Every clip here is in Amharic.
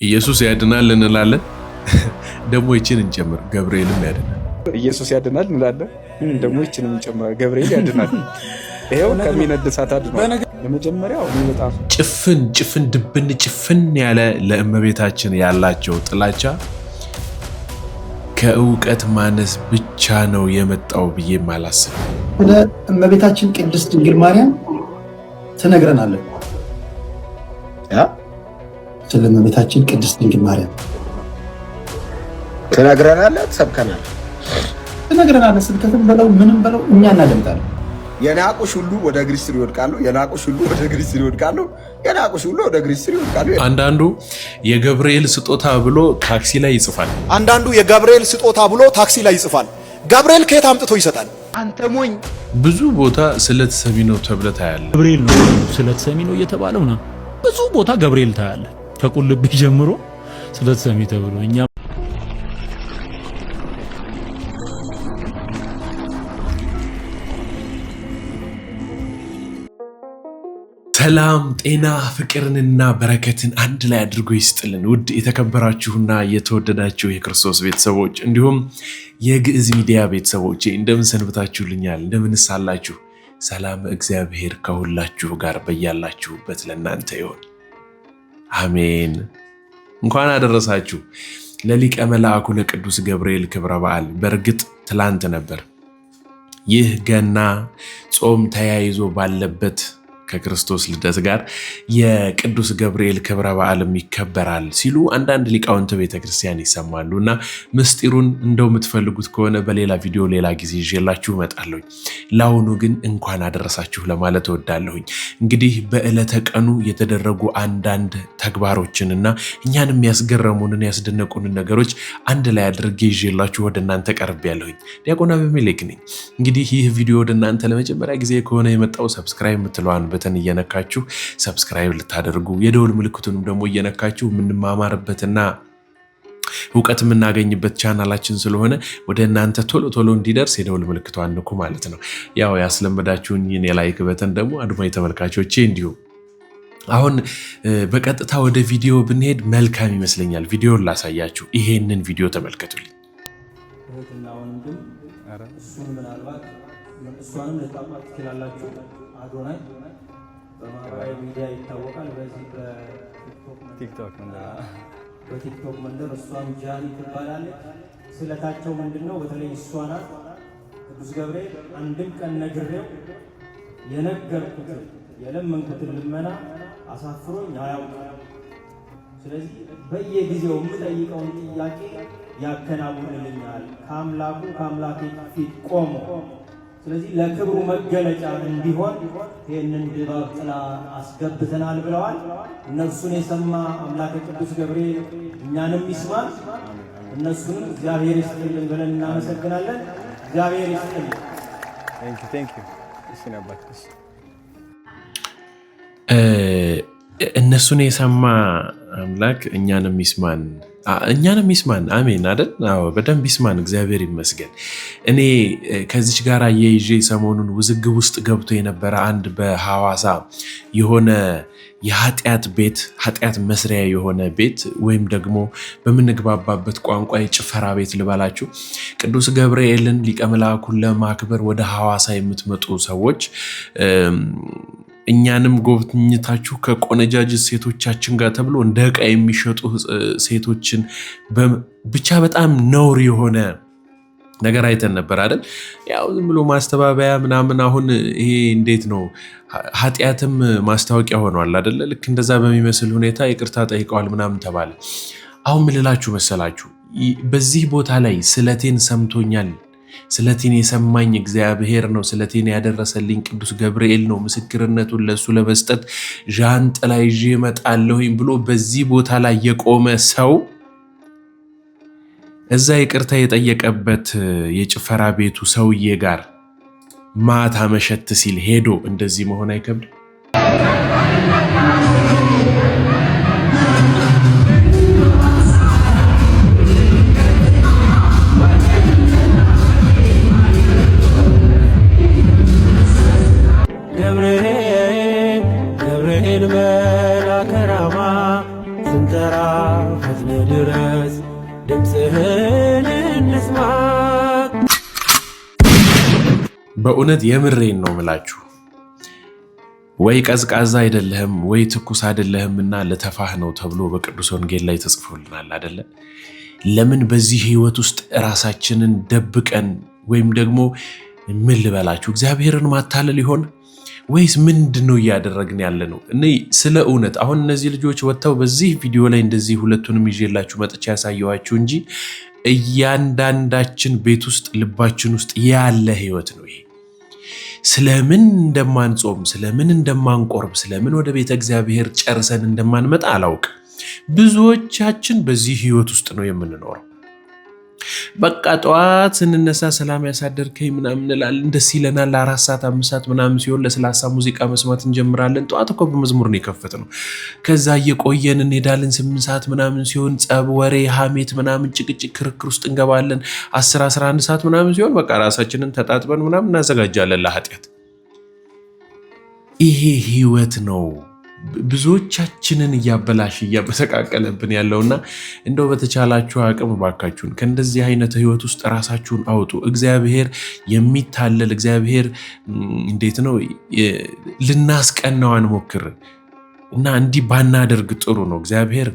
ኢየሱስ ያድናል እንላለን። ደግሞ ይችን እንጨምር፣ ገብርኤልም ያድናል። ኢየሱስ ያድናል እንላለን። ደግሞ ይችን እንጨምር፣ ገብርኤል ያድናል። ይሄው ከሚነድ እሳት አድኗል። ለመጀመሪያው በጣም ጭፍን ድብን ጭፍን ያለ ለእመቤታችን ያላቸው ጥላቻ ከእውቀት ማነስ ብቻ ነው የመጣው ብዬ ማላስብ። ወደ እመቤታችን ቅድስት ድንግል ማርያም ትነግረናለች። ስለ እመቤታችን ቅድስት ድንግል ማርያም ትነግረናለች፣ ትነግረናለች። ስብከትም በለው ምንም በለው እኛ እናደምጣለን። የናቁሽ ሁሉ ወደ እግርሽ ስር ይወድቃሉ፣ የናቁሽ ሁሉ ወደ እግርሽ ስር ይወድቃሉ፣ የናቁሽ ሁሉ ወደ እግርሽ ስር ይወድቃሉ። አንዳንዱ የገብርኤል ስጦታ ብሎ ታክሲ ላይ ይጽፋል። አንዳንዱ የገብርኤል ስጦታ ብሎ ታክሲ ላይ ይጽፋል። ገብርኤል ከየት አምጥቶ ይሰጣል? አንተ ሞኝ። ብዙ ቦታ ስለት ሰሚ ነው ተብለህ ታያለህ። ገብርኤል ነው ስለት ሰሚ ነው እየተባለው ነው። ብዙ ቦታ ገብርኤል ታያለህ። ከቁልቢ ጀምሮ ስለት ሰሚ ተብሎ እኛ ሰላም ጤና ፍቅርንና በረከትን አንድ ላይ አድርጎ ይስጥልን። ውድ የተከበራችሁና የተወደዳችሁ የክርስቶስ ቤተሰቦች እንዲሁም የግዕዝ ሚዲያ ቤተሰቦች እንደምን ሰንብታችሁልኛል? እንደምንስ አላችሁ? ሰላም እግዚአብሔር ከሁላችሁ ጋር በያላችሁበት ለእናንተ ይሁን፣ አሜን። እንኳን አደረሳችሁ ለሊቀ መላእኩ ለቅዱስ ገብርኤል ክብረ በዓል። በእርግጥ ትላንት ነበር። ይህ ገና ጾም ተያይዞ ባለበት ከክርስቶስ ልደት ጋር የቅዱስ ገብርኤል ክብረ በዓልም ይከበራል ሲሉ አንዳንድ ሊቃውንት ቤተክርስቲያን ይሰማሉ እና ምስጢሩን እንደው የምትፈልጉት ከሆነ በሌላ ቪዲዮ ሌላ ጊዜ ይዤላችሁ እመጣለሁኝ። ለአሁኑ ግን እንኳን አደረሳችሁ ለማለት እወዳለሁኝ። እንግዲህ በዕለተ ቀኑ የተደረጉ አንዳንድ ተግባሮችንና እኛን የሚያስገረሙንን ያስደነቁንን ነገሮች አንድ ላይ አድርጌ ይዤላችሁ ወደ እናንተ ቀርቤያለሁኝ። ዲያቆን አቤሜሌክ ነኝ። እንግዲህ ይህ ቪዲዮ ወደ እናንተ ለመጀመሪያ ጊዜ ከሆነ የመጣው ሰብስክራይብ የምትለዋን በተን እየነካችሁ ሰብስክራይብ ልታደርጉ የደውል ምልክቱንም ደግሞ እየነካችሁ የምንማማርበትና እውቀት የምናገኝበት ቻናላችን ስለሆነ ወደ እናንተ ቶሎ እንዲደርስ የደውል ምልክቷን ንኩ ማለት ነው። ያው ያስለመዳችሁኝ የላይክ በተን ደግሞ አድማጭ ተመልካቾቼ እንዲሁ አሁን በቀጥታ ወደ ቪዲዮ ብንሄድ መልካም ይመስለኛል። ቪዲዮን ላሳያችሁ። ይሄንን ቪዲዮ ተመልከቱልኝ። እህትና ወንድም እሱን ምናልባት እሷንም ልታውቋት ትችላላችሁ። አዶናይ በማህበራዊ ሚዲያ ይታወቃል። በዚህ በቲክቶክ መንደር እሷም ጃኒ ትባላለች። ስለታቸው ምንድነው? በተለይ እሷ ናት። ቅዱስ ገብርኤል አንድም ቀን ነግሬው የነገርኩትን የለመንኩትን ልመና አሳፍሮኝ አያውቅም። ስለዚህ በየጊዜው የምጠይቀውን ጥያቄ ያከናውንልኛል ከአምላኬ ፊት ቆሞ። ስለዚህ ለክብሩ መገለጫ እንዲሆን ይህንን ድባብ ጥላ አስገብተናል ብለዋል። እነርሱን የሰማ አምላከ ቅዱስ ገብርኤል እኛንም ይስማል። እነሱንም እግዚአብሔር ይስጥልን ብለን እናመሰግናለን። እግዚአብሔር ይስጥልን። እነሱን የሰማ አምላክ እኛንም ይስማን። አሜን አይደል? አዎ በደንብ ይስማን። እግዚአብሔር ይመስገን። እኔ ከዚች ጋር አያይዤ ሰሞኑን ውዝግብ ውስጥ ገብቶ የነበረ አንድ በሐዋሳ የሆነ ኃጢአት መስሪያ የሆነ ቤት ወይም ደግሞ በምንግባባበት ቋንቋ የጭፈራ ቤት ልበላችሁ፣ ቅዱስ ገብርኤልን ሊቀ መላእኩን ለማክበር ወደ ሐዋሳ የምትመጡ ሰዎች እኛንም ጎብኝታችሁ ከቆነጃጅት ሴቶቻችን ጋር ተብሎ እንደ ዕቃ የሚሸጡ ሴቶችን ብቻ በጣም ነውር የሆነ ነገር አይተን ነበር አይደል? ያው ዝም ብሎ ማስተባበያ ምናምን። አሁን ይሄ እንዴት ነው ኃጢአትም ማስታወቂያ ሆኗል አይደለ? ልክ እንደዛ በሚመስል ሁኔታ ይቅርታ ጠይቀዋል ምናምን ተባለ። አሁን ምን ልላችሁ መሰላችሁ? በዚህ ቦታ ላይ ስለቴን ሰምቶኛል፣ ስለቴን የሰማኝ እግዚአብሔር ነው፣ ስለቴን ያደረሰልኝ ቅዱስ ገብርኤል ነው፣ ምስክርነቱን ለሱ ለመስጠት ዣንጥላ ይዤ እመጣለሁኝ ብሎ በዚህ ቦታ ላይ የቆመ ሰው እዛ ይቅርታ የጠየቀበት የጭፈራ ቤቱ ሰውዬ ጋር ማታ መሸት ሲል ሄዶ እንደዚህ መሆን አይከብድ? ገብርኤል መልአከ ራማ ስንጠራ ድምፅህን እንስማ። በእውነት የምሬን ነው ምላችሁ። ወይ ቀዝቃዛ አይደለህም ወይ ትኩስ አይደለህምና ለተፋህ ነው ተብሎ በቅዱስ ወንጌል ላይ ተጽፎልናል አይደለ? ለምን በዚህ ህይወት ውስጥ ራሳችንን ደብቀን ወይም ደግሞ ምን ልበላችሁ እግዚአብሔርን ማታለል ይሆን ወይስ ምንድነው እያደረግን ያለ ነው? እኔ ስለ እውነት አሁን እነዚህ ልጆች ወጥተው በዚህ ቪዲዮ ላይ እንደዚህ ሁለቱንም ይዤላችሁ መጥቻ ያሳየዋችሁ እንጂ እያንዳንዳችን ቤት ውስጥ ልባችን ውስጥ ያለ ህይወት ነው ይሄ። ስለምን እንደማንጾም፣ ስለምን እንደማንቆርብ፣ ስለምን ወደ ቤተ እግዚአብሔር ጨርሰን እንደማንመጣ አላውቅ። ብዙዎቻችን በዚህ ህይወት ውስጥ ነው የምንኖረው። በቃ ጠዋት ስንነሳ ሰላም ያሳደርከኝ ምናምን እንላለን፣ ደስ ይለናል። 4 ሰዓት 5 ሰዓት ምናምን ሲሆን ለስላሳ ሙዚቃ መስማት እንጀምራለን። ጠዋት እኮ በመዝሙር ነው የከፈትነው። ከዛ እየቆየን እንሄዳለን። 8 ሰዓት ምናምን ሲሆን ጸብ፣ ወሬ፣ ሐሜት ምናምን ጭቅጭቅ፣ ክርክር ውስጥ እንገባለን። 10 11 ሰዓት ምናምን ሲሆን በቃ ራሳችንን ተጣጥበን ምናምን እናዘጋጃለን ለኃጢአት። ይሄ ህይወት ነው ብዙዎቻችንን እያበሰቃቀለብን ያለውና እንደው በተቻላችሁ አቅም ባካችሁን ከእንደዚህ አይነት ህይወት ውስጥ ራሳችሁን አውጡ። እግዚአብሔር የሚታለል እግዚአብሔር እንዴት ነው ልናስቀናው አንሞክር እና እንዲህ ባናደርግ ጥሩ ነው። እግዚአብሔር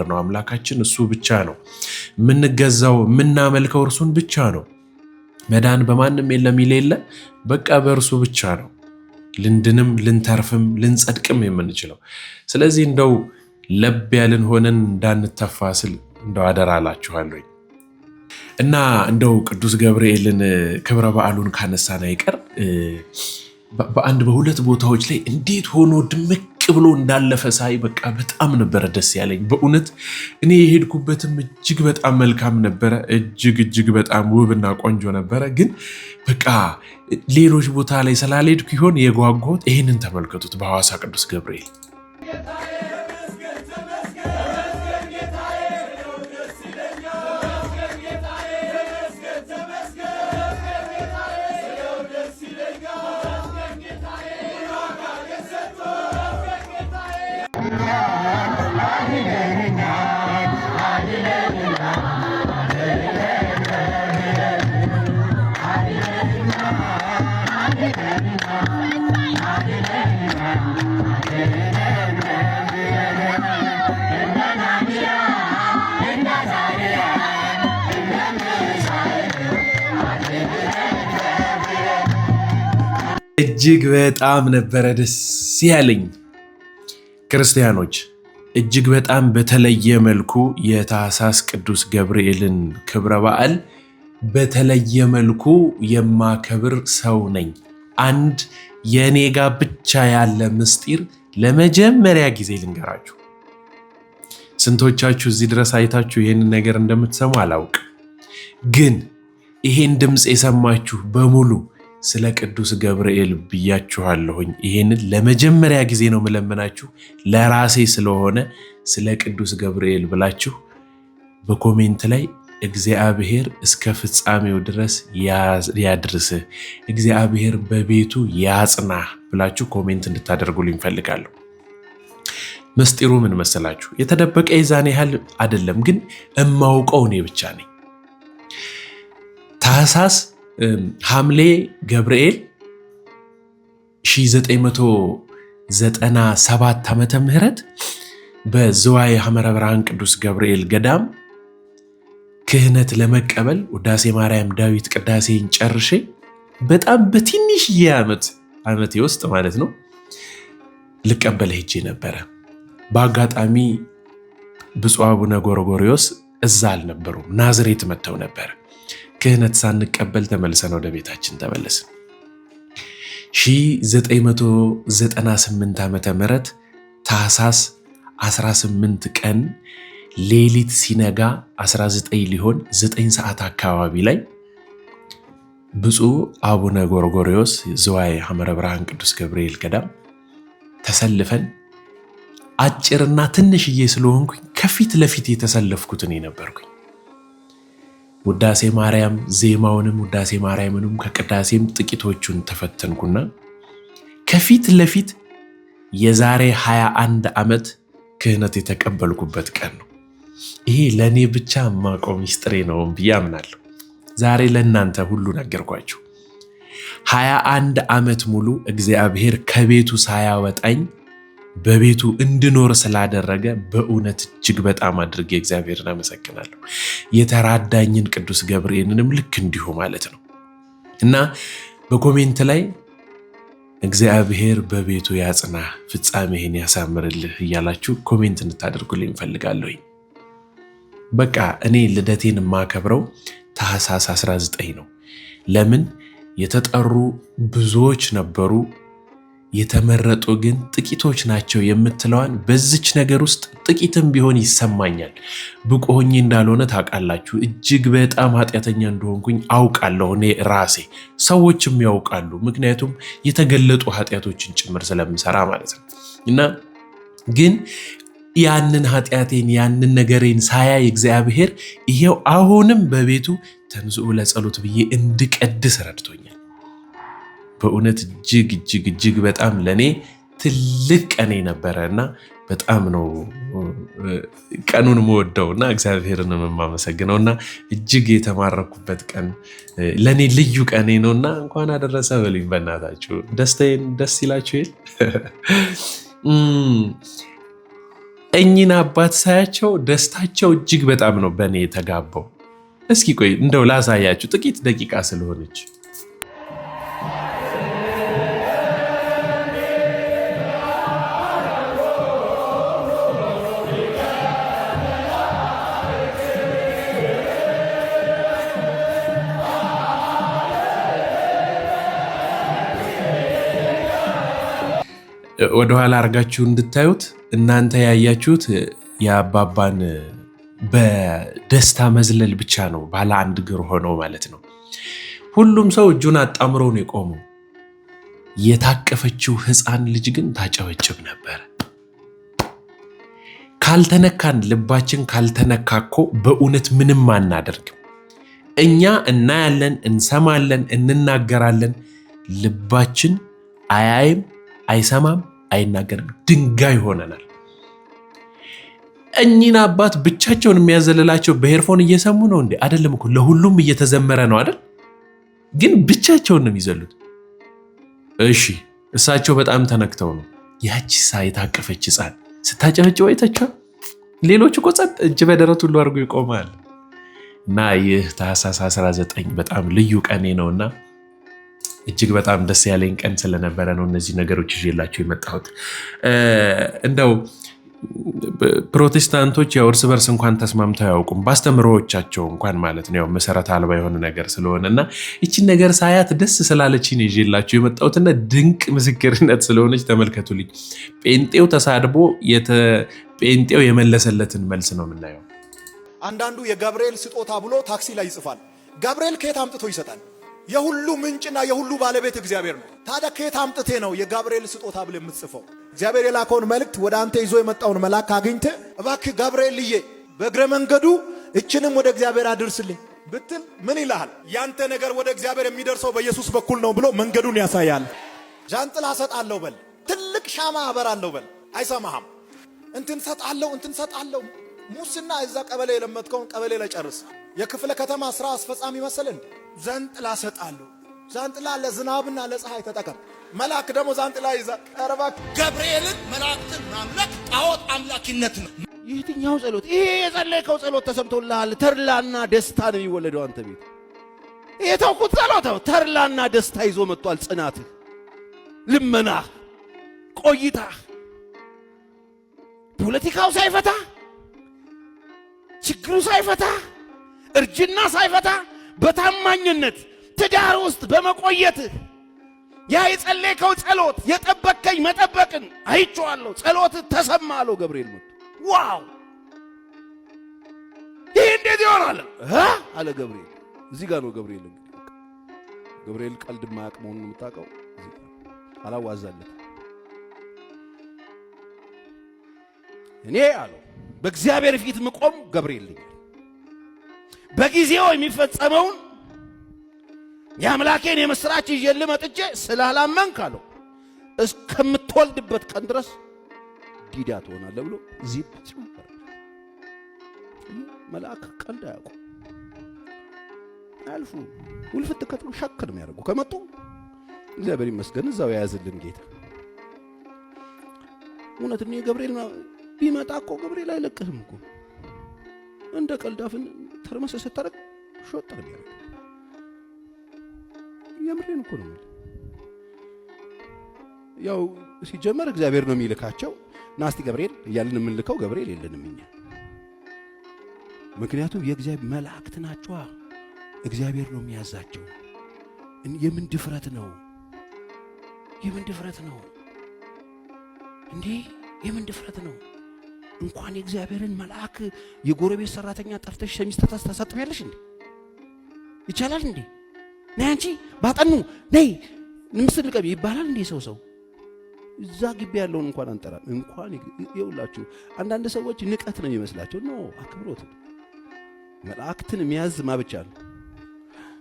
ነው አምላካችን፣ እሱ ብቻ ነው የምንገዛው፣ የምናመልከው እርሱን ብቻ ነው። መዳን በማንም የለም ይሌለ በቃ በእርሱ ብቻ ነው ልንድንም ልንተርፍም ልንጸድቅም የምንችለው። ስለዚህ እንደው ለብ ያልን ሆነን እንዳንተፋ ስል እንደው አደራ እላችኋለሁ። እና እንደው ቅዱስ ገብርኤልን ክብረ በዓሉን ካነሳን አይቀር በአንድ በሁለት ቦታዎች ላይ እንዴት ሆኖ ድምቅ ብሎ እንዳለፈ ሳይ በቃ በጣም ነበረ ደስ ያለኝ። በእውነት እኔ የሄድኩበትም እጅግ በጣም መልካም ነበረ፣ እጅግ በጣም ውብና ቆንጆ ነበረ። ግን በቃ ሌሎች ቦታ ላይ ስላልሄድኩ ይሆን የጓጓሁት። ይህንን ተመልከቱት በሐዋሳ ቅዱስ ገብርኤል እጅግ በጣም ነበረ ደስ ያለኝ። ክርስቲያኖች እጅግ በጣም በተለየ መልኩ የታኅሳስ ቅዱስ ገብርኤልን ክብረ በዓል በተለየ መልኩ የማከብር ሰው ነኝ። አንድ የኔ ጋር ብቻ ያለ ምስጢር ለመጀመሪያ ጊዜ ልንገራችሁ። ስንቶቻችሁ እዚህ ድረስ አይታችሁ ይህንን ነገር እንደምትሰሙ አላውቅ፣ ግን ይሄን ድምፅ የሰማችሁ በሙሉ ስለ ቅዱስ ገብርኤል ብያችኋለሁኝ። ይሄንን ለመጀመሪያ ጊዜ ነው መለመናችሁ ለራሴ ስለሆነ ስለ ቅዱስ ገብርኤል ብላችሁ በኮሜንት ላይ እግዚአብሔር እስከ ፍጻሜው ድረስ ያድርስህ፣ እግዚአብሔር በቤቱ ያጽናህ ብላችሁ ኮሜንት እንድታደርጉልኝ ፈልጋለሁ። ምስጢሩ ምን መሰላችሁ? የተደበቀ የዛን ያህል አይደለም፣ ግን እማውቀው እኔ ብቻ ነኝ። ታኅሳስ ሐምሌ ገብርኤል 1997 ዓመተ ምህረት በዝዋይ ሐመረ ብርሃን ቅዱስ ገብርኤል ገዳም ክህነት ለመቀበል ውዳሴ ማርያም ዳዊት ቅዳሴን ጨርሼ በጣም በትንሽዬ ዓመቴ ውስጥ ማለት ነው ልቀበል ሄጄ ነበረ። በአጋጣሚ ብፁዕ አቡነ ጎርጎርዮስ እዛ አልነበሩም፣ ናዝሬት መጥተው ነበር። ክህነት ሳንቀበል ተመልሰን ወደ ቤታችን ተመለስን። 1998 ዓመተ ምህረት ታኅሳስ 18 ቀን ሌሊት ሲነጋ 19 ሊሆን 9 ሰዓት አካባቢ ላይ ብፁዕ አቡነ ጎርጎርዮስ ዝዋይ ሐመረ ብርሃን ቅዱስ ገብርኤል ገዳም ተሰልፈን አጭርና ትንሽዬ ስለሆንኩኝ ከፊት ለፊት የተሰለፍኩት እኔ ነበርኩኝ። ውዳሴ ማርያም ዜማውንም ውዳሴ ማርያምንም ከቅዳሴም ጥቂቶቹን ተፈተንኩና ከፊት ለፊት የዛሬ 21 ዓመት ክህነት የተቀበልኩበት ቀን ነው። ይሄ ለእኔ ብቻ የማውቀው ሚስጥሬ ነው ብዬ አምናለሁ። ዛሬ ለእናንተ ሁሉ ነገርኳችሁ። 21 ዓመት ሙሉ እግዚአብሔር ከቤቱ ሳያወጣኝ በቤቱ እንድኖር ስላደረገ በእውነት እጅግ በጣም አድርጌ እግዚአብሔርን አመሰግናለሁ። የተራዳኝን ቅዱስ ገብርኤልንም ልክ እንዲሁ ማለት ነው እና በኮሜንት ላይ እግዚአብሔር በቤቱ ያጽና ፍጻሜህን ያሳምርልህ እያላችሁ ኮሜንት እንድታደርጉልኝ እፈልጋለሁ። በቃ እኔ ልደቴን የማከብረው ታኅሳስ 19 ነው። ለምን? የተጠሩ ብዙዎች ነበሩ፣ የተመረጡ ግን ጥቂቶች ናቸው የምትለዋን በዚች ነገር ውስጥ ጥቂትም ቢሆን ይሰማኛል። ብቁ ሆኜ እንዳልሆነ ታውቃላችሁ። እጅግ በጣም ኃጢአተኛ እንደሆንኩኝ አውቃለሁ እኔ ራሴ፣ ሰዎችም ያውቃሉ። ምክንያቱም የተገለጡ ኃጢአቶችን ጭምር ስለምሰራ ማለት ነው። እና ግን ያንን ኃጢአቴን ያንን ነገሬን ሳያይ እግዚአብሔር ይሄው አሁንም በቤቱ ተንሥኡ ለጸሎት ብዬ እንድቀድስ ረድቶኛል። በእውነት እጅግ እጅግ እጅግ በጣም ለኔ ትልቅ ቀኔ ነበረና በጣም ነው ቀኑን የምወደውና እግዚአብሔርን የማመሰግነውና እጅግ የተማረኩበት ቀን ለኔ ልዩ ቀኔ ነውና እንኳን አደረሰ በሉኝ በእናታችሁ። ደስታዬን ደስ ይላችሁ ይል እኚህን አባት ሳያቸው ደስታቸው እጅግ በጣም ነው በእኔ የተጋባው። እስኪ ቆይ እንደው ላሳያችሁ ጥቂት ደቂቃ ስለሆነች። ወደኋላ አርጋችሁ እንድታዩት እናንተ ያያችሁት የአባባን በደስታ መዝለል ብቻ ነው፣ ባለ አንድ እግር ሆነው ማለት ነው። ሁሉም ሰው እጁን አጣምሮ ነው የቆመው። የታቀፈችው ሕፃን ልጅ ግን ታጨበጭብ ነበር። ካልተነካን፣ ልባችን ካልተነካኮ በእውነት ምንም አናደርግም። እኛ እናያለን፣ እንሰማለን፣ እንናገራለን። ልባችን አያይም፣ አይሰማም፣ አይናገርም። ድንጋይ ሆነናል። እኚህን አባት ብቻቸውን የሚያዘልላቸው በሄርፎን እየሰሙ ነው እንዴ? አይደለም እኮ ለሁሉም እየተዘመረ ነው አይደል? ግን ብቻቸውን ነው የሚዘሉት። እሺ እሳቸው በጣም ተነክተው ነው። ያቺ የታቀፈች ሕፃን ስታጨበጭበው አይታችኋል? ሌሎች እኮ ጸጥ እጅ በደረት ሁሉ አድርጎ ይቆማል። እና ይህ ታኅሳስ 19 በጣም ልዩ ቀኔ ነውና እጅግ በጣም ደስ ያለኝ ቀን ስለነበረ ነው እነዚህ ነገሮች ይዤላቸው የመጣሁት። እንደው ፕሮቴስታንቶች ያው እርስ በርስ እንኳን ተስማምተው አያውቁም፣ ባስተምሮዎቻቸው እንኳን ማለት ነው። ያው መሰረት አልባ የሆነ ነገር ስለሆነና ይቺን ነገር ሳያት ደስ ስላለችኝ ነው ይዤላቸው የመጣሁትና ድንቅ ምስክርነት ስለሆነች ተመልከቱልኝ። ጴንጤው ተሳድቦ ጴንጤው የመለሰለትን መልስ ነው የምናየው። አንዳንዱ የገብርኤል ስጦታ ብሎ ታክሲ ላይ ይጽፋል። ገብርኤል ከየት አምጥቶ ይሰጣል? የሁሉ ምንጭና የሁሉ ባለቤት እግዚአብሔር ነው። ታዲያ ከየት አምጥቴ ነው የገብርኤል ስጦታ ብለ የምትጽፈው? እግዚአብሔር የላከውን መልእክት ወደ አንተ ይዞ የመጣውን መልአክ አግኝተ እባክህ ገብርኤልዬ በእግረ መንገዱ እችንም ወደ እግዚአብሔር አድርስልኝ ብትል ምን ይልሃል? ያንተ ነገር ወደ እግዚአብሔር የሚደርሰው በኢየሱስ በኩል ነው ብሎ መንገዱን ያሳያል። ጃንጥላ ሰጣለሁ በል፣ ትልቅ ሻማ አበራለሁ በል፣ አይሰማህም። እንትን ሰጣለሁ ሙስና እዛ ቀበሌ የለመድከውን ቀበሌ ላይ ጨርስ። የክፍለ ከተማ ስራ አስፈጻሚ መሰለ እንዴ? ዛንጥላ ሰጣለሁ። ዛንጥላ ለዝናብና ለፀሐይ ተጠቀም። መልአክ ደግሞ ዛንጥላ ይዛ ቀርባ ገብርኤልን መላእክትን ማምለክ ጣዖት አምላኪነት ነው። የትኛው ጸሎት? ይሄ የጸለይከው ጸሎት ተሰምቶልሃል። ተርላና ደስታ ነው የሚወለደው አንተ ቤት። ይሄ ተውኩት ጸሎት ተርላና ደስታ ይዞ መጥቷል። ጽናትህ፣ ልመናህ፣ ቆይታህ ፖለቲካው ሳይፈታ፣ ችግሩ ሳይፈታ፣ እርጅና ሳይፈታ በታማኝነት ትዳር ውስጥ በመቆየትህ ያ የጸለይከው ጸሎት የጠበቀኝ መጠበቅን አይቼዋለሁ። ጸሎት ተሰማ አለው ገብርኤል መጥቶ። ዋው ይሄ እንዴት ይሆናል አለ ገብርኤል። እዚህ ጋር ነው ገብርኤል። እንግዲህ ገብርኤል ቀልድ ማያውቅ መሆኑን የምታውቀው እዚህ ጋር አላዋዛለት። እኔ አለው በእግዚአብሔር ፊት ምቆም ገብርኤል ነኝ። በጊዜው የሚፈጸመውን የአምላኬን የምስራች ይዤልህ መጥቼ ስላላመንክ አለው እስከምትወልድበት ቀን ድረስ ዲዳ ትሆናለህ ብሎ ዚፕ መልአክ ቀልድ አያውቁ አልፉ ውልፍት ከተሉ ሸክ ነው የሚያደርጉ። ከመጡ እግዚአብሔር ይመስገን እዛው የያዝልን ጌታ። እውነት ነው ገብርኤል ቢመጣ እኮ ገብርኤል አይለቅህም እኮ እንደ ቀልዳፍን ተርመሰሰ ተረክ ሾጥ ነው የሚያደርግ። የምሬን እኮ ነው። ያው ሲጀመር እግዚአብሔር ነው የሚልካቸው። ናስቲ ገብርኤል እያልን የምንልከው ገብርኤል የለንም እኛ። ምክንያቱም የእግዚአብሔር መላእክት ናቸው። እግዚአብሔር ነው የሚያዛቸው። የምን ድፍረት ነው? የምን ድፍረት ነው እንዴ? የምን ድፍረት ነው? እንኳን የእግዚአብሔርን መልአክ የጎረቤት ሰራተኛ ጠርተሽ ሸሚዝ ታሳጥቢያለሽ እንዴ? ይቻላል እንዴ? ነይ አንቺ ባጠኑ ነይ ንምስል ቀቢ ይባላል እንዴ? ሰው እዛ ግቢ ያለውን እንኳን አንጠራም። እንኳን ይውላችሁ አንዳንድ ሰዎች ንቀት ነው የሚመስላቸው። ነው አክብሮት። መላእክትን የሚያዝ ማብቻ ነው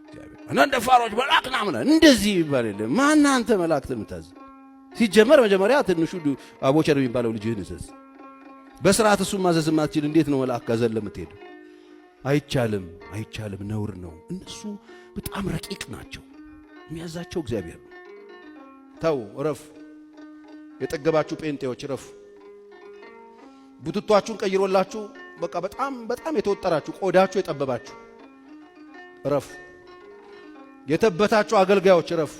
እግዚአብሔር። አንዳንድ ፋሮች መልአክ ናምና እንደዚህ ይባል የለም። ማን አንተ መላእክትን የምታዝ? ሲጀመር መጀመሪያ ትንሹ አቦቸር የሚባለው ልጅህን እዘዝ። በስርዓት እሱን ማዘዝ ማትችል እንዴት ነው መልአክ ጋር ዘለ የምትሄደው? አይቻልም፣ አይቻልም፣ ነውር ነው። እነሱ በጣም ረቂቅ ናቸው። የሚያዛቸው እግዚአብሔር ነው። ተው ረፍ። የጠገባችሁ ጴንጤዎች ረፍ። ቡትቷችሁን ቀይሮላችሁ በቃ በጣም የተወጠራችሁ ቆዳችሁ የጠበባችሁ ረፍ። የተበታችሁ አገልጋዮች ረፍ።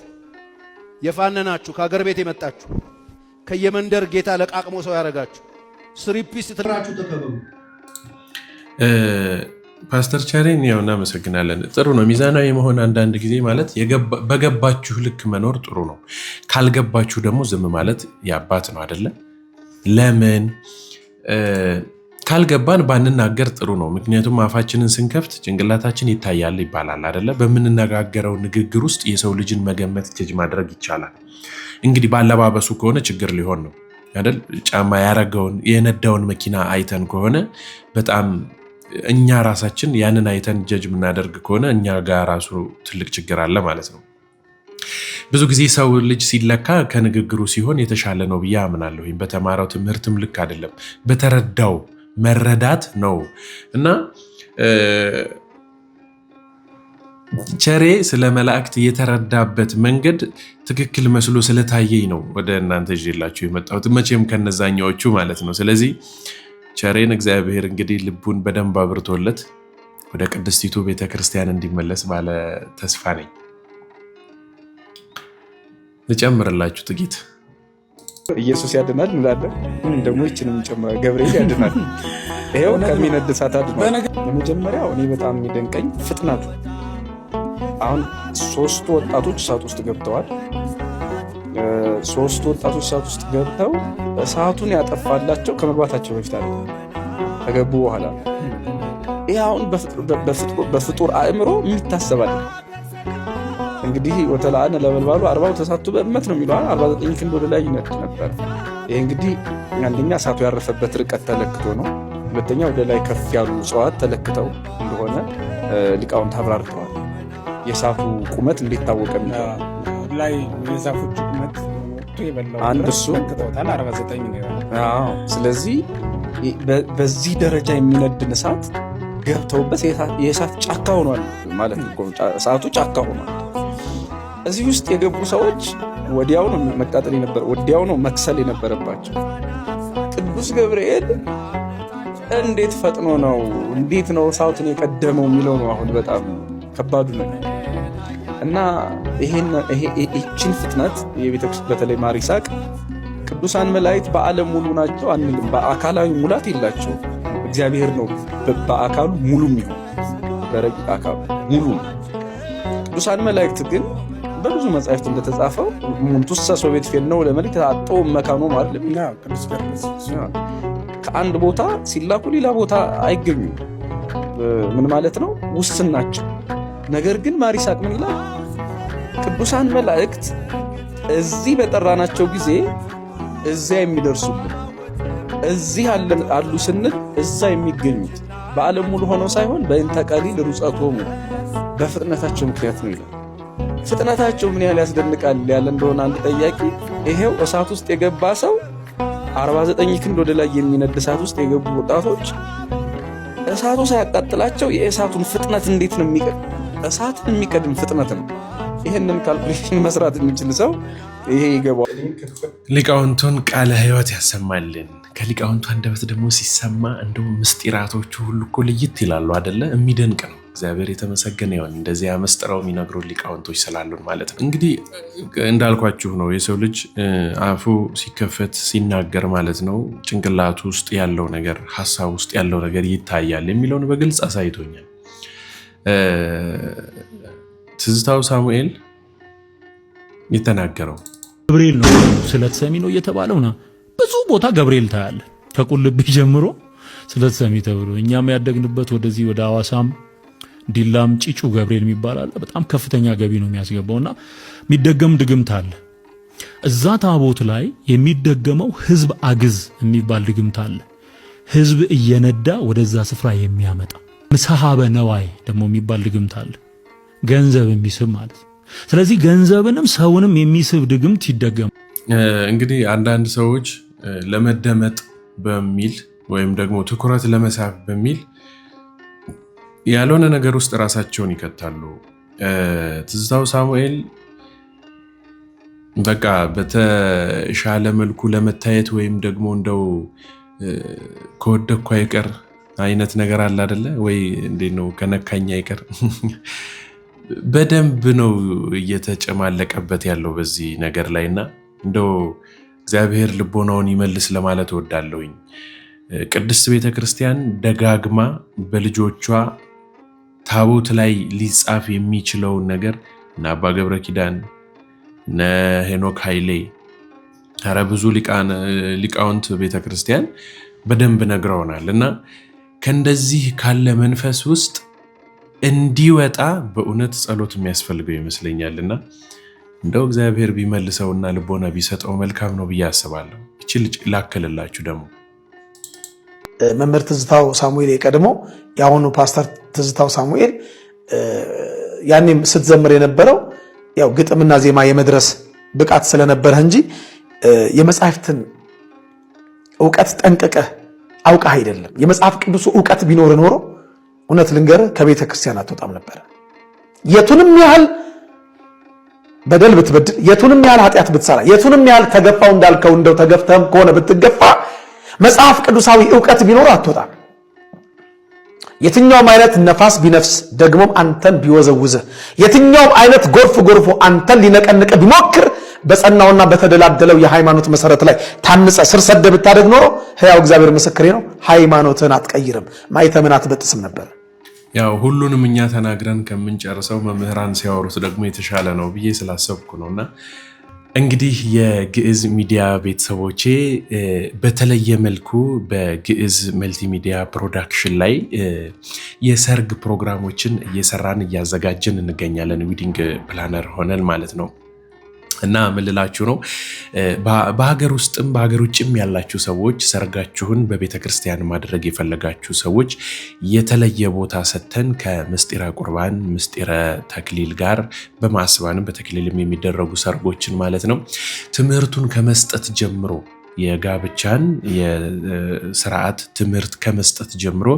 የፋነናችሁ ከአገር ቤት የመጣችሁ ከየመንደር ጌታ ለቃቅሞ ሰው ያረጋችሁ ስሪፒስ ትራችሁ ተከበሩ። ፓስተር ቸሬን ያው እናመሰግናለን። ጥሩ ነው ሚዛናዊ መሆን አንዳንድ ጊዜ ማለት በገባችሁ ልክ መኖር ጥሩ ነው። ካልገባችሁ ደግሞ ዝም ማለት ያባት ነው አይደለ? ለምን ካልገባን ባንናገር ጥሩ ነው። ምክንያቱም አፋችንን ስንከፍት ጭንቅላታችን ይታያል ይባላል አይደለ? በምንነጋገረው ንግግር ውስጥ የሰው ልጅን መገመት ጀጅ ማድረግ ይቻላል። እንግዲህ ባለባበሱ ከሆነ ችግር ሊሆን ነው አይደል? ጫማ ያረገውን የነዳውን መኪና አይተን ከሆነ በጣም እኛ ራሳችን ያንን አይተን ጀጅ የምናደርግ ከሆነ እኛ ጋር ራሱ ትልቅ ችግር አለ ማለት ነው። ብዙ ጊዜ ሰው ልጅ ሲለካ ከንግግሩ ሲሆን የተሻለ ነው ብዬ አምናለሁ። በተማረው ትምህርትም ልክ አይደለም፣ በተረዳው መረዳት ነው። እና ቸሬ ስለ መላእክት የተረዳበት መንገድ ትክክል መስሎ ስለታየኝ ነው ወደ እናንተ ይዤላችሁ የመጣሁት፣ መቼም ከነዛኛዎቹ ማለት ነው። ስለዚህ ቸሬን እግዚአብሔር እንግዲህ ልቡን በደንብ አብርቶለት ወደ ቅድስቲቱ ቤተክርስቲያን እንዲመለስ ባለ ተስፋ ነኝ። ልጨምርላችሁ ጥቂት። ኢየሱስ ያድናል እንላለን፣ ደግሞ ይችንም ጨምራ ገብርኤል ያድናል። ይሄው ከሚነድ እሳት አድኗል። የመጀመሪያው እኔ በጣም የሚደንቀኝ ፍጥነቱ። አሁን 3 ወጣቶች እሳት ውስጥ ገብተዋል። 3 ወጣቶች እሳት ውስጥ ገብተው እሳቱን ያጠፋላቸው ከመግባታቸው በፊት አለ ከገቡ በኋላ። ይህ አሁን በፍጡር አእምሮ የሚታሰባል። እንግዲህ ወተላአነ ለበልባሉ 40 ተሳቱ በእመት ነው የሚለው 49 ክንድ ወደ ላይ ይነድ ነበር። ይህ እንግዲህ አንደኛ እሳቱ ያረፈበት ርቀት ተለክቶ ነው። ሁለተኛ ወደ ላይ ከፍ ያሉ እጽዋት ተለክተው እንደሆነ ሊቃውንት አብራርተዋል። የእሳቱ ቁመት እንዴት ታወቀ? ላይ የዛፎቹ ቁመት አንድ እሱ 49 ነው። ስለዚህ በዚህ ደረጃ የሚነድን እሳት ገብተውበት የእሳት ጫካ ሆኗል ማለት ነው። እሳቱ ጫካ ሆኗል። እዚህ ውስጥ የገቡ ሰዎች ወዲያው ነው መቃጠል የነበረ ወዲያው ነው መክሰል የነበረባቸው። ቅዱስ ገብርኤል እንዴት ፈጥኖ ነው እንዴት ነው እሳቱን የቀደመው የሚለው ነው አሁን በጣም ከባዱ ነው። እና ይህችን ፍጥነት የቤተክርስቲያን በተለይ ማር ይስሐቅ ቅዱሳን መላእክት በዓለም ሙሉ ናቸው አንልም። በአካላዊ ሙላት የላቸው። እግዚአብሔር ነው በአካሉ ሙሉ የሚሆን በረቂቅ አካሉ ሙሉ። ቅዱሳን መላእክት ግን በብዙ መጻሕፍት እንደተጻፈው ሙንቱሰ ሶቤት ፌል ነው ለመልእክት አጠው መካኖ ማለት ከአንድ ቦታ ሲላኩ ሌላ ቦታ አይገኙም። ምን ማለት ነው? ውስን ናቸው። ነገር ግን ማር ይስሐቅ ምን ይላል? ቅዱሳን መላእክት እዚህ በጠራናቸው ጊዜ እዚያ የሚደርሱልን፣ እዚህ አሉ ስንል እዛ የሚገኙት በዓለም ሙሉ ሆነው ሳይሆን በእንተ ቀሊል ሩጸቶሙ በፍጥነታቸው ምክንያት ነው ይላል። ፍጥነታቸው ምን ያህል ያስደንቃል ያለ እንደሆነ አንድ ጠያቂ ይሄው እሳት ውስጥ የገባ ሰው 49 ክንድ ወደ ላይ የሚነድ እሳት ውስጥ የገቡ ወጣቶች እሳቱ ሳያቃጥላቸው የእሳቱን ፍጥነት እንዴት ነው የሚቀድም? እሳትን የሚቀድም ፍጥነት ነው። ይህንን ካልኩሌሽን መስራት የሚችል ሰው ይሄ ይገባል። ሊቃውንቱን ቃለ ሕይወት ያሰማልን። ከሊቃውንቱ አንደበት ደግሞ ሲሰማ እንደው ምስጢራቶቹ ሁሉ እኮ ልይት ይላሉ አይደለ? የሚደንቅ ነው። እግዚአብሔር የተመሰገነ ይሁን። እንደዚህ መስጥረው የሚነግሩ ሊቃውንቶች ስላሉን ማለት ነው። እንግዲህ እንዳልኳችሁ ነው የሰው ልጅ አፉ ሲከፈት ሲናገር ማለት ነው ጭንቅላቱ ውስጥ ያለው ነገር፣ ሀሳብ ውስጥ ያለው ነገር ይታያል የሚለውን በግልጽ አሳይቶኛል። ትዝታው ሳሙኤል የተናገረው ገብርኤል ነው። ስለት ሰሚ ነው እየተባለው ነው። ብዙ ቦታ ገብርኤል ታያለ። ከቁልቢ ጀምሮ ስለት ሰሚ ተብሎ እኛም ያደግንበት ወደዚህ ወደ ሐዋሳም ዲላም ጪጩ ገብርኤል የሚባል አለ። በጣም ከፍተኛ ገቢ ነው የሚያስገባውና የሚደገም ድግምት አለ። እዛ ታቦት ላይ የሚደገመው ህዝብ አግዝ የሚባል ድግምት አለ። ህዝብ እየነዳ ወደዛ ስፍራ የሚያመጣ ምሳሃበ ነዋይ ደግሞ የሚባል ድግምት አለ። ገንዘብ የሚስብ ማለት። ስለዚህ ገንዘብንም ሰውንም የሚስብ ድግምት ይደገም። እንግዲህ አንዳንድ ሰዎች ለመደመጥ በሚል ወይም ደግሞ ትኩረት ለመሳብ በሚል ያልሆነ ነገር ውስጥ ራሳቸውን ይከታሉ። ትዝታው ሳሙኤል በቃ በተሻለ መልኩ ለመታየት ወይም ደግሞ እንደው ከወደኩ አይቀር አይነት ነገር አለ አይደለ ወይ? እንዴት ነው ከነካኛ አይቀር በደንብ ነው እየተጨማለቀበት ያለው በዚህ ነገር ላይና እንደው እግዚአብሔር ልቦናውን ይመልስ ለማለት እወዳለሁኝ። ቅድስት ቤተክርስቲያን ደጋግማ በልጆቿ ታቦት ላይ ሊጻፍ የሚችለውን ነገር እና አባ ገብረ ኪዳን እነ ሄኖክ ኃይሌ ኧረ ብዙ ሊቃውንት ቤተክርስቲያን በደንብ ነግረውናል። እና ከእንደዚህ ካለ መንፈስ ውስጥ እንዲወጣ በእውነት ጸሎት የሚያስፈልገው ይመስለኛል። እና እንደው እግዚአብሔር ቢመልሰውና ልቦና ቢሰጠው መልካም ነው ብዬ አስባለሁ። እቺ ልጅ ላከልላችሁ ደግሞ መምህር ትዝታው ሳሙኤል የቀድሞ የአሁኑ ፓስተር ትዝታው ሳሙኤል ያኔም ስትዘምር የነበረው ያው ግጥምና ዜማ የመድረስ ብቃት ስለነበረ እንጂ የመጽሐፍትን ዕውቀት ጠንቅቀህ አውቀህ አይደለም። የመጽሐፍ ቅዱስ ዕውቀት ቢኖር ኖሮ እውነት ልንገርህ ከቤተ ክርስቲያን አትወጣም ነበር። የቱንም ያህል በደል ብትበድል፣ የቱንም ያህል ኃጢአት ብትሰራ፣ የቱንም ያህል ተገፋው እንዳልከው እንደው ተገፍተህም ከሆነ ብትገፋ መጽሐፍ ቅዱሳዊ ዕውቀት ቢኖር አትወጣም። የትኛውም አይነት ነፋስ ቢነፍስ ደግሞም አንተን ቢወዘውዝህ፣ የትኛውም አይነት ጎርፍ ጎርፎ አንተን ሊነቀንቅ ቢሞክር በጸናውና በተደላደለው የሃይማኖት መሰረት ላይ ታንጸ ስር ሰደ ብታደግ ኖሮ ሕያው እግዚአብሔር ምስክሬ ነው ሃይማኖትን አትቀይርም፣ ማይተምን አትበጥስም ነበር። ያው ሁሉንም እኛ ተናግረን ከምንጨርሰው መምህራን ሲያወሩት ደግሞ የተሻለ ነው ብዬ ስላሰብኩ ነውና እንግዲህ የግዕዝ ሚዲያ ቤተሰቦቼ በተለየ መልኩ በግዕዝ መልቲሚዲያ ፕሮዳክሽን ላይ የሰርግ ፕሮግራሞችን እየሰራን እያዘጋጀን እንገኛለን። ዊዲንግ ፕላነር ሆነን ማለት ነው። እና ምልላችሁ ነው በሀገር ውስጥም በሀገር ውጭም ያላችሁ ሰዎች ሰርጋችሁን በቤተ ክርስቲያን ማድረግ የፈለጋችሁ ሰዎች የተለየ ቦታ ሰጥተን ከምስጢረ ቁርባን ምስጢረ ተክሊል ጋር በማስባንም በተክሊልም የሚደረጉ ሰርጎችን ማለት ነው ትምህርቱን ከመስጠት ጀምሮ የጋብቻን የስርዓት ትምህርት ከመስጠት ጀምሮ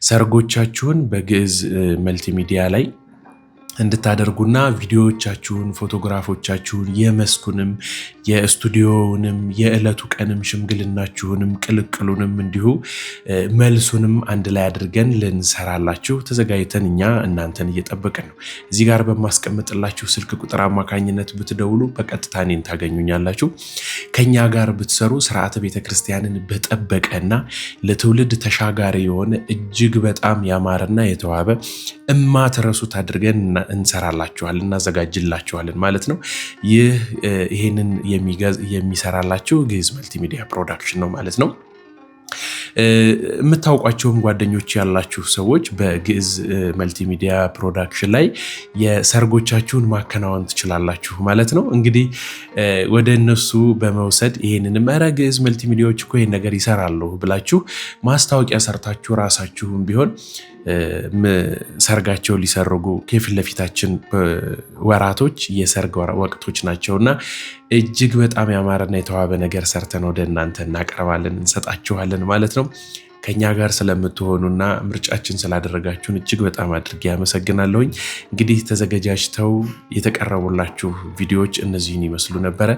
ሰርጎቻችሁን በግዕዝ መልቲሚዲያ ላይ እንድታደርጉና ቪዲዮዎቻችሁን ፎቶግራፎቻችሁን የመስኩንም የስቱዲዮውንም የዕለቱ ቀንም ሽምግልናችሁንም ቅልቅሉንም እንዲሁ መልሱንም አንድ ላይ አድርገን ልንሰራላችሁ ተዘጋጅተን እኛ እናንተን እየጠበቅን ነው። እዚህ ጋር በማስቀምጥላችሁ ስልክ ቁጥር አማካኝነት ብትደውሉ በቀጥታ እኔን ታገኙኛላችሁ። ከኛ ጋር ብትሰሩ ስርዓተ ቤተክርስቲያንን በጠበቀና ለትውልድ ተሻጋሪ የሆነ እጅግ በጣም ያማረና የተዋበ እማትረሱት አድርገን እንሰራላችኋለን እናዘጋጅላችኋለን ማለት ነው። ይሄንን የሚሰራላችሁ ግዕዝ መልቲሚዲያ ፕሮዳክሽን ነው ማለት ነው። የምታውቋቸውም ጓደኞች ያላችሁ ሰዎች በግዕዝ መልቲሚዲያ ፕሮዳክሽን ላይ የሰርጎቻችሁን ማከናወን ትችላላችሁ ማለት ነው። እንግዲህ ወደ እነሱ በመውሰድ ይሄንንም ኧረ ግዕዝ መልቲሚዲያዎች እኮ ይሄን ነገር ይሰራሉ ብላችሁ ማስታወቂያ ሰርታችሁ ራሳችሁም ቢሆን ሰርጋቸው ሊሰርጉ ከፊት ለፊታችን ወራቶች የሰርግ ወቅቶች ናቸውና እጅግ በጣም ያማረና የተዋበ ነገር ሰርተን ወደ እናንተ እናቀርባለን እንሰጣችኋለን ማለት ነው። ከኛ ጋር ስለምትሆኑና ምርጫችን ስላደረጋችሁን እጅግ በጣም አድርጌ ያመሰግናለሁኝ። እንግዲህ ተዘጋጅተው የተቀረቡላችሁ ቪዲዮዎች እነዚህን ይመስሉ ነበረ።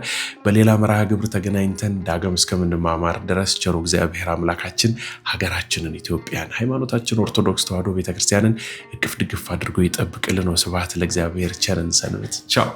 በሌላ መርሃ ግብር ተገናኝተን ዳግም እስከምንማማር ድረስ ቸሩ እግዚአብሔር አምላካችን ሀገራችንን ኢትዮጵያን፣ ሃይማኖታችን ኦርቶዶክስ ተዋሕዶ ቤተክርስቲያንን እቅፍ ድግፍ አድርጎ ይጠብቅልን። ወስብሐት ለእግዚአብሔር። ቸርን ሰንብት። ቻው